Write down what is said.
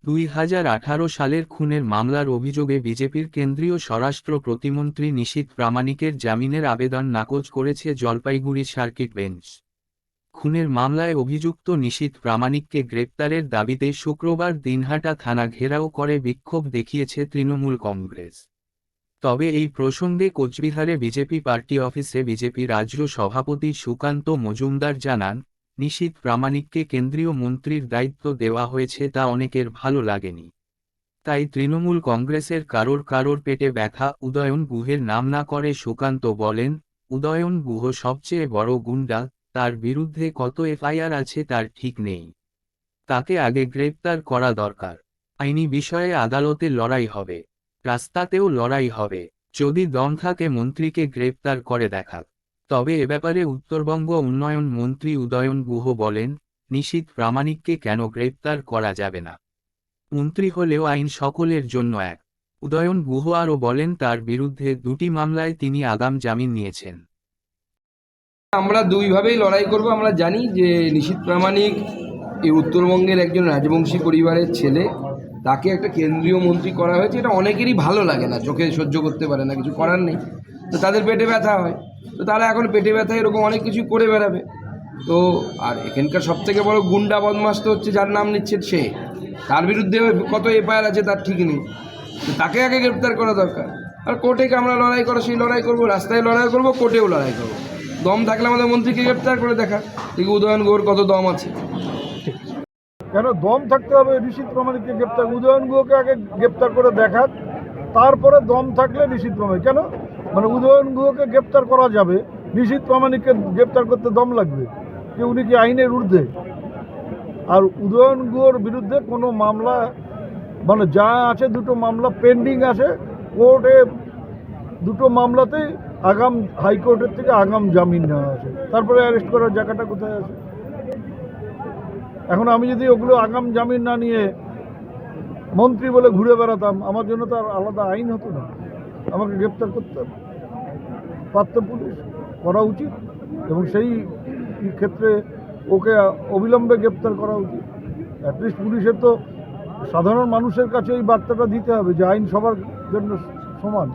2018 সালের খুনের মামলার অভিযোগে বিজেপির কেন্দ্রীয় স্বরাষ্ট্র প্রতিমন্ত্রী নিশীথ প্রামাণিকের জামিনের আবেদন নাকচ করেছে জলপাইগুড়ি সার্কিট বেঞ্চ। খুনের মামলায় অভিযুক্ত নিশীথ প্রামাণিককে গ্রেপ্তারের দাবিতে শুক্রবার দিনহাটা থানা ঘেরাও করে বিক্ষোভ দেখিয়েছে তৃণমূল কংগ্রেস। তবে এই প্রসঙ্গে কোচবিহারে বিজেপি পার্টি অফিসে বিজেপি রাজ্য সভাপতি সুকান্ত মজুমদার জানান, নিশীথ প্রামাণিককে কেন্দ্রীয় মন্ত্রীর দায়িত্ব দেওয়া হয়েছে তা অনেকের ভালো লাগেনি। তাই তৃণমূল কংগ্রেসের কারোর পেটে ব্যথা। উদয়ন গুহের নাম না করে সুকান্ত বলেন, উদয়ন গুহ সবচেয়ে বড় গুন্ডা, তার বিরুদ্ধে কত এফআইআর আছে তার ঠিক নেই। তাকে আগে গ্রেপ্তার করা দরকার। আইনি বিষয়ে আদালতে লড়াই হবে, রাস্তাতেও লড়াই হবে। যদি দম থাকে মন্ত্রীকে গ্রেপ্তার করে দেখাক। তবে এ ব্যাপারে উত্তরবঙ্গ উন্নয়ন মন্ত্রী উদয়ন গুহ বলেন, নিশীথ প্রামাণিককে কেন গ্রেপ্তার করা যাবে না? মন্ত্রী হলেও আইন সকলের জন্য এক। উদয়ন গুহ আরও বলেন, তার বিরুদ্ধে 2টি মামলায় তিনি আগাম জামিন নিয়েছেন। আমরা দুইভাবেই লড়াই করব। আমরা জানি যে নিশীথ প্রামাণিক এই উত্তরবঙ্গের একজন রাজবংশী পরিবারের ছেলে, তাকে একটা কেন্দ্রীয় মন্ত্রী করা হয়েছে। এটা অনেকেরই ভালো লাগে না, চোখে সহ্য করতে পারে না, কিছু করার নেই। তো তাদের পেটে ব্যথা হয়, তো তারা এখন পেটে ব্যথা এরকম অনেক কিছু করে বেড়াবে। তো আর এখানকার সবথেকে বড় গুন্ডা বদমাস তো হচ্ছে যার নাম নিচ্ছে সে, তার বিরুদ্ধে কত এফআইআর আছে তার ঠিক নেই। তো তাকে আগে গ্রেপ্তার করা দরকার। আর কোর্টে আমরা লড়াই করো, সেই লড়াই করবো, রাস্তায় লড়াই করবো, কোর্টেও লড়াই করবো। দম থাকলে আমাদের মন্ত্রীকে গ্রেপ্তার করে দেখা, দেখি উদয়ন গুহর কত দম আছে। কেন দম থাকতে হবে? নিশীথ প্রামাণিককে গ্রেপ্তার, উদয়ন গুহকে আগে গ্রেপ্তার করে দেখাক, তারপরে দম থাকলে নিশীথ প্রামাণিক। কেন মানে উদয়ন গুহকে গ্রেপ্তার করা যাবে, নিশীথ প্রামাণিককে গ্রেপ্তার করতে দম লাগবে? কি উনি কি আইনের ঊর্ধ্বে? আর উদয়ন গুহর বিরুদ্ধে কোনো মামলা মানে যা আছে, 2টো মামলা পেন্ডিং আছে কোর্টে, 2টো মামলাতেই আগাম হাইকোর্টের থেকে আগাম জামিন নেওয়া আছে। তারপরে অ্যারেস্ট করার জায়গাটা কোথায় আছে? এখন আমি যদি ওগুলো আগাম জামিন না নিয়ে মন্ত্রী বলে ঘুরে বেড়াতাম, আমার জন্য তো আর আলাদা আইন হতো না, আমাকে গ্রেপ্তার করতে পারত পুলিশ, করা উচিত। এবং সেই ক্ষেত্রে ওকে অবিলম্বে গ্রেপ্তার করা উচিত। অ্যাটলিস্ট পুলিশের তো সাধারণ মানুষের কাছে এই বার্তাটা দিতে হবে যে আইন সবার জন্য সমান।